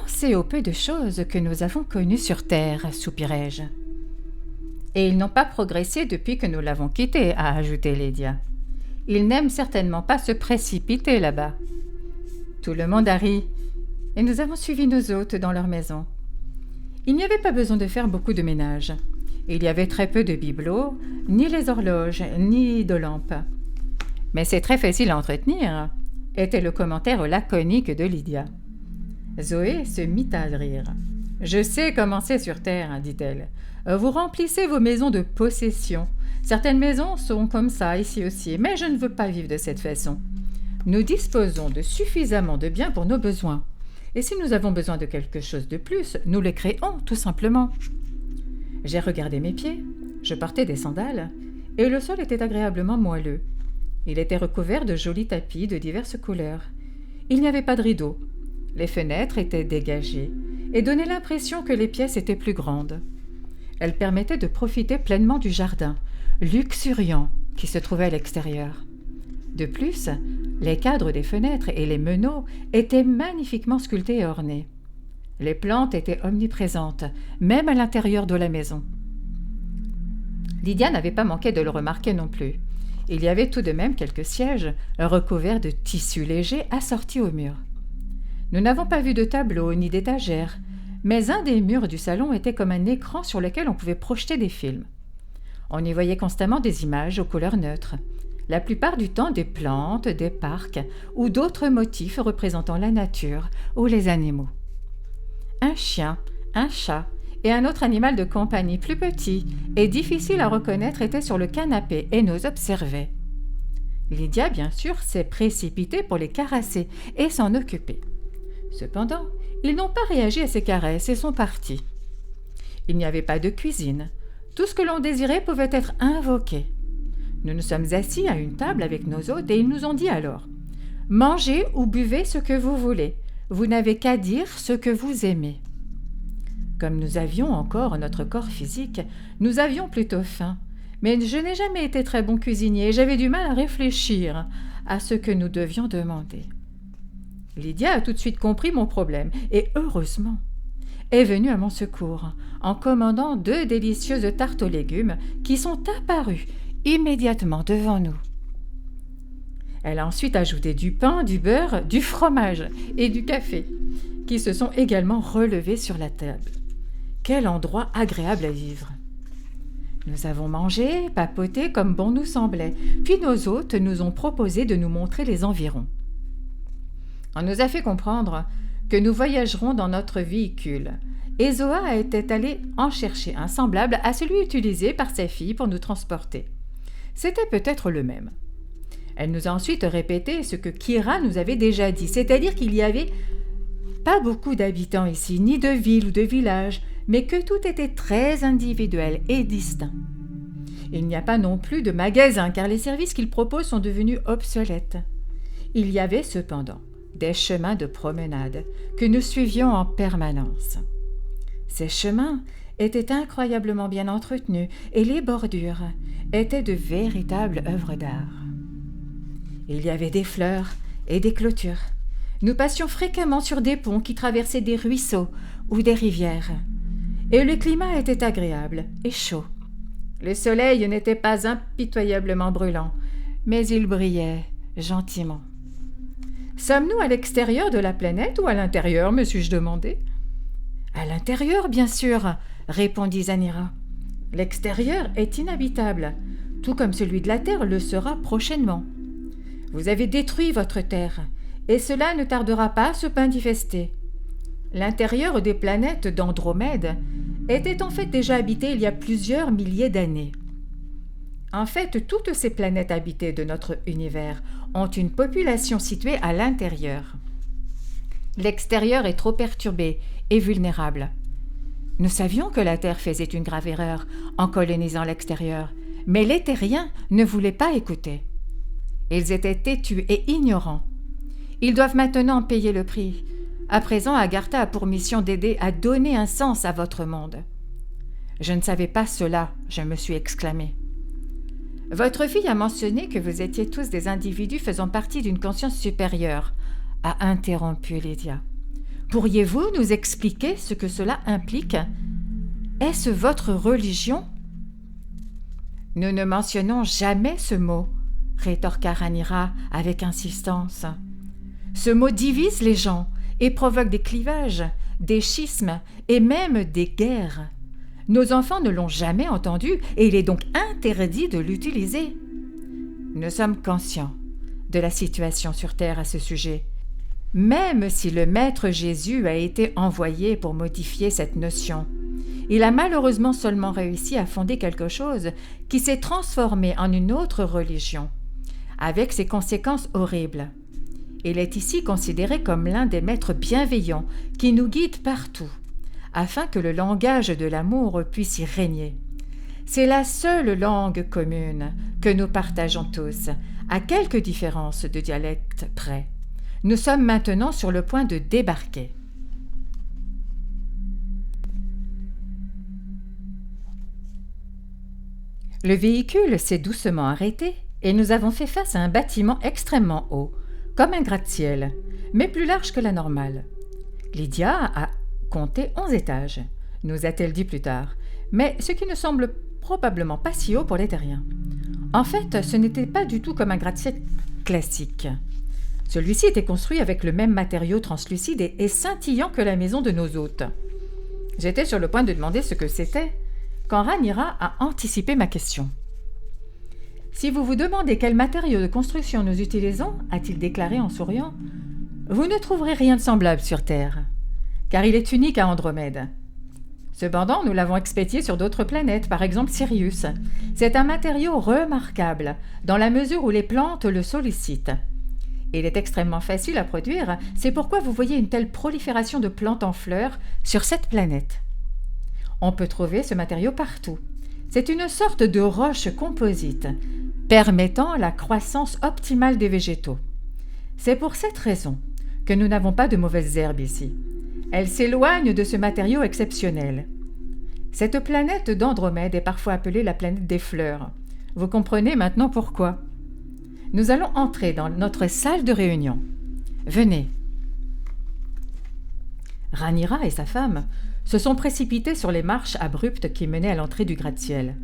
Pensez aux peu de choses que nous avons connues sur Terre, soupirai-je. Et ils n'ont pas progressé depuis que nous l'avons quitté, a ajouté Lydia. Ils n'aiment certainement pas se précipiter là-bas. Tout le monde a ri, et nous avons suivi nos hôtes dans leur maison. Il n'y avait pas besoin de faire beaucoup de ménage. Il y avait très peu de bibelots, ni les horloges, ni de lampes. Mais c'est très facile à entretenir, était le commentaire laconique de Lydia. Zoé se mit à rire. « Je sais comment c'est sur Terre, dit-elle. Vous remplissez vos maisons de possessions. Certaines maisons sont comme ça ici aussi, mais je ne veux pas vivre de cette façon. Nous disposons de suffisamment de biens pour nos besoins. Et si nous avons besoin de quelque chose de plus, nous le créons, tout simplement. » J'ai regardé mes pieds. Je portais des sandales, et le sol était agréablement moelleux. Il était recouvert de jolis tapis de diverses couleurs. Il n'y avait pas de rideaux. Les fenêtres étaient dégagées et donnaient l'impression que les pièces étaient plus grandes. Elles permettaient de profiter pleinement du jardin, luxuriant, qui se trouvait à l'extérieur. De plus, les cadres des fenêtres et les meneaux étaient magnifiquement sculptés et ornés. Les plantes étaient omniprésentes, même à l'intérieur de la maison. Lydia n'avait pas manqué de le remarquer non plus. Il y avait tout de même quelques sièges recouverts de tissus légers assortis au mur. Nous n'avons pas vu de tableau ni d'étagère, mais un des murs du salon était comme un écran sur lequel on pouvait projeter des films. On y voyait constamment des images aux couleurs neutres, la plupart du temps des plantes, des parcs ou d'autres motifs représentant la nature ou les animaux. Un chien, un chat et un autre animal de compagnie plus petit et difficile à reconnaître étaient sur le canapé et nous observaient. Lydia, bien sûr, s'est précipitée pour les caresser et s'en occuper. Cependant, ils n'ont pas réagi à ces caresses et sont partis. Il n'y avait pas de cuisine. Tout ce que l'on désirait pouvait être invoqué. Nous nous sommes assis à une table avec nos hôtes et ils nous ont dit alors « Mangez ou buvez ce que vous voulez. Vous n'avez qu'à dire ce que vous aimez. » Comme nous avions encore notre corps physique, nous avions plutôt faim. Mais je n'ai jamais été très bon cuisinier et j'avais du mal à réfléchir à ce que nous devions demander. Lydia a tout de suite compris mon problème, et heureusement, est venue à mon secours en commandant 2 délicieuses tartes aux légumes qui sont apparues immédiatement devant nous. Elle a ensuite ajouté du pain, du beurre, du fromage et du café, qui se sont également relevés sur la table. Quel endroit agréable à vivre! Nous avons mangé, papoté comme bon nous semblait, puis nos hôtes nous ont proposé de nous montrer les environs. On nous a fait comprendre que nous voyagerons dans notre véhicule, et Zoa était allée en chercher un semblable à celui utilisé par sa fille pour nous transporter. C'était peut-être le même. Elle nous a ensuite répété ce que Kira nous avait déjà dit, c'est-à-dire qu'il n'y avait pas beaucoup d'habitants ici, ni de ville ou de village, mais que tout était très individuel et distinct. Il n'y a pas non plus de magasins, car les services qu'ils proposent sont devenus obsolètes. Il y avait cependant des chemins de promenade que nous suivions en permanence. Ces chemins étaient incroyablement bien entretenus et les bordures étaient de véritables œuvres d'art. Il y avait des fleurs et des clôtures. Nous passions fréquemment sur des ponts qui traversaient des ruisseaux ou des rivières. Et le climat était agréable et chaud. Le soleil n'était pas impitoyablement brûlant, mais il brillait gentiment. « Sommes-nous à l'extérieur de la planète ou à l'intérieur ?» me suis-je demandé. « À l'intérieur, bien sûr !» répondit Zanira. « L'extérieur est inhabitable, tout comme celui de la Terre le sera prochainement. Vous avez détruit votre Terre, et cela ne tardera pas à se manifester. L'intérieur des planètes d'Andromède était en fait déjà habité il y a plusieurs milliers d'années. En fait, toutes ces planètes habitées de notre univers ont une population située à l'intérieur. L'extérieur est trop perturbé et vulnérable. Nous savions que la Terre faisait une grave erreur en colonisant l'extérieur, mais les Terriens ne voulaient pas écouter. Ils étaient têtus et ignorants. Ils doivent maintenant payer le prix. À présent, Agartha a pour mission d'aider à donner un sens à votre monde. » Je ne savais pas cela, je me suis exclamée. « Votre fille a mentionné que vous étiez tous des individus faisant partie d'une conscience supérieure, » a interrompu Lydia. Pourriez-vous nous expliquer ce que cela implique? Est-ce votre religion? Nous ne mentionnons jamais ce mot, rétorqua Rhaanyra avec insistance. Ce mot divise les gens et provoque des clivages, des schismes et même des guerres. Nos enfants ne l'ont jamais entendu et il est donc interdit de l'utiliser. Nous sommes conscients de la situation sur Terre à ce sujet, même si le Maître Jésus a été envoyé pour modifier cette notion. Il a malheureusement seulement réussi à fonder quelque chose qui s'est transformé en une autre religion, avec ses conséquences horribles. Il est ici considéré comme l'un des maîtres bienveillants qui nous guident partout, afin que le langage de l'amour puisse y régner. C'est la seule langue commune que nous partageons tous, à quelques différences de dialecte près. Nous sommes maintenant sur le point de débarquer. Le véhicule s'est doucement arrêté et nous avons fait face à un bâtiment extrêmement haut, comme un gratte-ciel, mais plus large que la normale. Lydia a compté 11 étages, nous a-t-elle dit plus tard, mais ce qui ne semble probablement pas si haut pour les terriens. En fait, ce n'était pas du tout comme un gratte-ciel classique. Celui-ci était construit avec le même matériau translucide et scintillant que la maison de nos hôtes. J'étais sur le point de demander ce que c'était, quand Rhaanyra a anticipé ma question. « Si vous vous demandez quel matériau de construction nous utilisons, a-t-il déclaré en souriant, vous ne trouverez rien de semblable sur Terre, car il est unique à Andromède. Cependant, nous l'avons expédié sur d'autres planètes, par exemple Sirius. C'est un matériau remarquable, dans la mesure où les plantes le sollicitent. Il est extrêmement facile à produire, c'est pourquoi vous voyez une telle prolifération de plantes en fleurs sur cette planète. On peut trouver ce matériau partout. C'est une sorte de roche composite, permettant la croissance optimale des végétaux. C'est pour cette raison que nous n'avons pas de mauvaises herbes ici. Elles s'éloignent de ce matériau exceptionnel. Cette planète d'Andromède est parfois appelée la planète des fleurs. Vous comprenez maintenant pourquoi. Nous allons entrer dans notre salle de réunion. Venez. Rhaanyra et sa femme se sont précipités sur les marches abruptes qui menaient à l'entrée du gratte-ciel.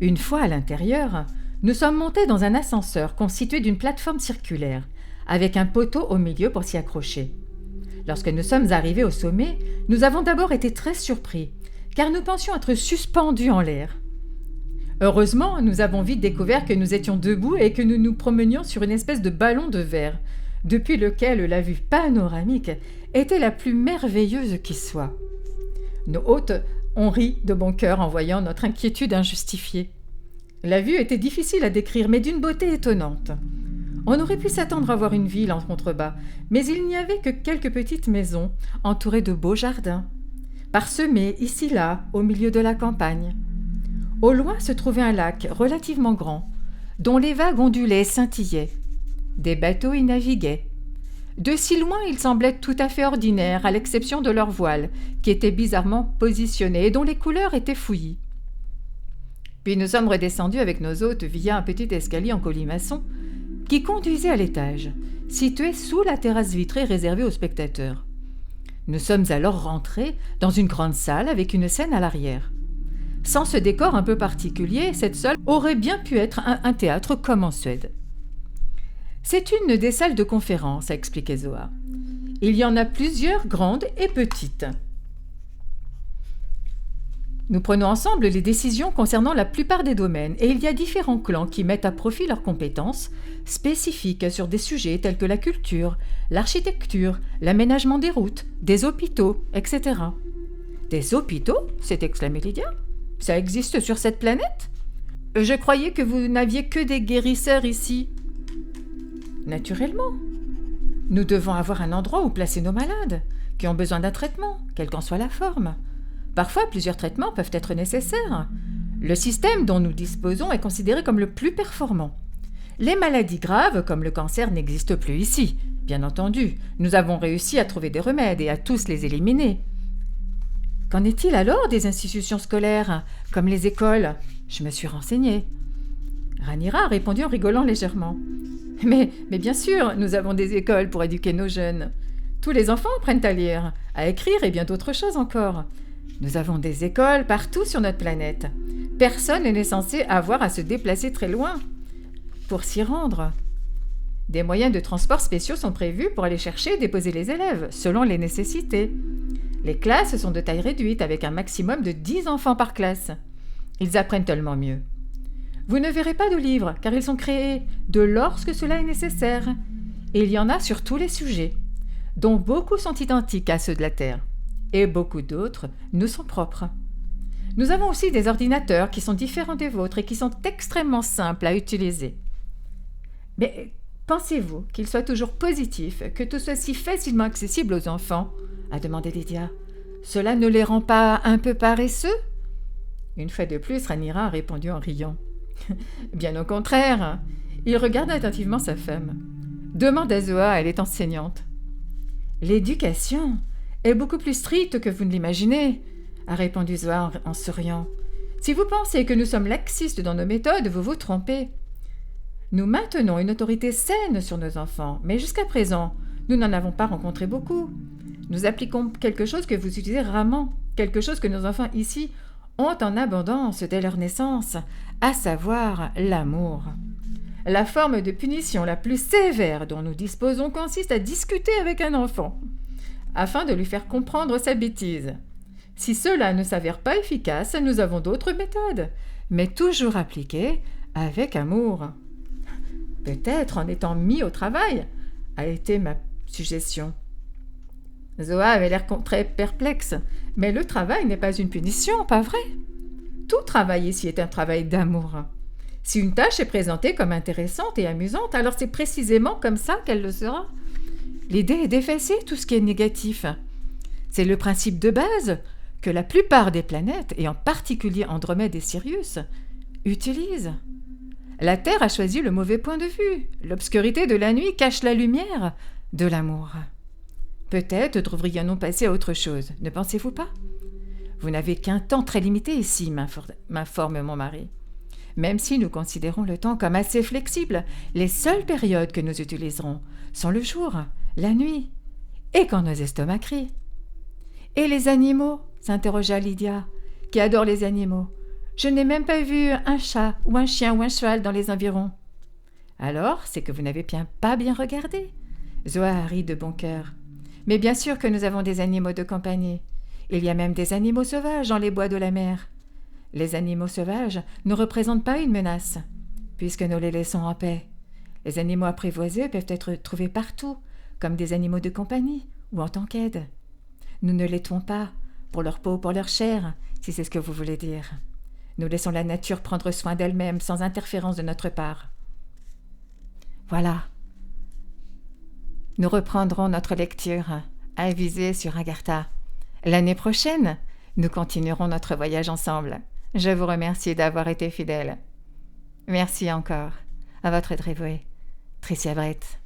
Une fois à l'intérieur, nous sommes montés dans un ascenseur constitué d'une plateforme circulaire, avec un poteau au milieu pour s'y accrocher. Lorsque nous sommes arrivés au sommet, nous avons d'abord été très surpris, car nous pensions être suspendus en l'air. Heureusement, nous avons vite découvert que nous étions debout et que nous nous promenions sur une espèce de ballon de verre, depuis lequel la vue panoramique était la plus merveilleuse qui soit. Nos hôtes ont ri de bon cœur en voyant notre inquiétude injustifiée. La vue était difficile à décrire, mais d'une beauté étonnante. On aurait pu s'attendre à voir une ville en contrebas, mais il n'y avait que quelques petites maisons, entourées de beaux jardins, parsemés ici-là, au milieu de la campagne. Au loin se trouvait un lac relativement grand, dont les vagues ondulaient et scintillaient. Des bateaux y naviguaient. De si loin, ils semblaient tout à fait ordinaires, à l'exception de leurs voiles, qui étaient bizarrement positionnés et dont les couleurs étaient fouillis. Puis nous sommes redescendus avec nos hôtes via un petit escalier en colimaçon qui conduisait à l'étage, situé sous la terrasse vitrée réservée aux spectateurs. Nous sommes alors rentrés dans une grande salle avec une scène à l'arrière. Sans ce décor un peu particulier, cette salle aurait bien pu être un théâtre comme en Suède. C'est une des salles de conférence, a expliqué Zoa. Il y en a plusieurs, grandes et petites. Nous prenons ensemble les décisions concernant la plupart des domaines et il y a différents clans qui mettent à profit leurs compétences spécifiques sur des sujets tels que la culture, l'architecture, l'aménagement des routes, des hôpitaux, etc. « Des hôpitaux ?» s'est exclamé Lydia. « Ça existe sur cette planète ? Je croyais que vous n'aviez que des guérisseurs ici. » Naturellement. Nous devons avoir un endroit où placer nos malades, qui ont besoin d'un traitement, quelle qu'en soit la forme. Parfois, plusieurs traitements peuvent être nécessaires. Le système dont nous disposons est considéré comme le plus performant. Les maladies graves, comme le cancer, n'existent plus ici. Bien entendu, nous avons réussi à trouver des remèdes et à tous les éliminer. Qu'en est-il alors des institutions scolaires, comme les écoles ? Je me suis renseignée. Rhaanyra a répondu en rigolant légèrement. Mais bien sûr, nous avons des écoles pour éduquer nos jeunes. Tous les enfants apprennent à lire, à écrire et bien d'autres choses encore. Nous avons des écoles partout sur notre planète. Personne n'est censé avoir à se déplacer très loin pour s'y rendre. Des moyens de transport spéciaux sont prévus pour aller chercher et déposer les élèves, selon les nécessités. Les classes sont de taille réduite, avec un maximum de 10 enfants par classe. Ils apprennent tellement mieux. Vous ne verrez pas de livres, car ils sont créés de lorsque cela est nécessaire. Et il y en a sur tous les sujets, dont beaucoup sont identiques à ceux de la Terre, et beaucoup d'autres nous sont propres. Nous avons aussi des ordinateurs qui sont différents des vôtres et qui sont extrêmement simples à utiliser. Mais pensez-vous qu'il soit toujours positif, que tout soit si facilement accessible aux enfants ? A demandé Lydia. Cela ne les rend pas un peu paresseux ? Une fois de plus, Rhaenyra a répondu en riant. Bien au contraire, il regarde attentivement sa femme. Demande à Zoa, elle est enseignante. L'éducation est beaucoup plus stricte que vous ne l'imaginez, a répondu Zoa en souriant. Si vous pensez que nous sommes laxistes dans nos méthodes, vous vous trompez. Nous maintenons une autorité saine sur nos enfants, mais jusqu'à présent, nous n'en avons pas rencontré beaucoup. Nous appliquons quelque chose que vous utilisez rarement, quelque chose que nos enfants ici ont en abondance dès leur naissance, à savoir l'amour. La forme de punition la plus sévère dont nous disposons consiste à discuter avec un enfant, afin de lui faire comprendre sa bêtise. Si cela ne s'avère pas efficace, nous avons d'autres méthodes, mais toujours appliquées avec amour. Peut-être en étant mis au travail, a été ma suggestion. Zoa avait l'air très perplexe, mais le travail n'est pas une punition, pas vrai ? Tout travail ici est un travail d'amour. Si une tâche est présentée comme intéressante et amusante, alors c'est précisément comme ça qu'elle le sera. L'idée est d'effacer tout ce qui est négatif. C'est le principe de base que la plupart des planètes, et en particulier Andromède et Sirius, utilisent. La Terre a choisi le mauvais point de vue. L'obscurité de la nuit cache la lumière de l'amour. Peut-être devrions-nous passer à autre chose, ne pensez-vous pas ? Vous n'avez qu'un temps très limité ici, m'informe mon mari. Même si nous considérons le temps comme assez flexible, les seules périodes que nous utiliserons sont le jour, la nuit, et quand nos estomacs crient. « Et les animaux ?» s'interrogea Lydia, qui adore les animaux. « Je n'ai même pas vu un chat ou un chien ou un cheval dans les environs. »« Alors, c'est que vous n'avez pas bien regardé. » Zoa rit de bon cœur. « Mais bien sûr que nous avons des animaux de compagnie. Il y a même des animaux sauvages dans les bois de la mer. Les animaux sauvages ne représentent pas une menace, puisque nous les laissons en paix. Les animaux apprivoisés peuvent être trouvés partout, comme des animaux de compagnie ou en tant qu'aide. Nous ne les tuons pas, pour leur peau ou pour leur chair, si c'est ce que vous voulez dire. Nous laissons la nature prendre soin d'elle-même sans interférence de notre part. Voilà. Nous reprendrons notre lecture, avisée sur Agartha. L'année prochaine, nous continuerons notre voyage ensemble. Je vous remercie d'avoir été fidèle. Merci encore. À votre dévouée, Tricia Brett.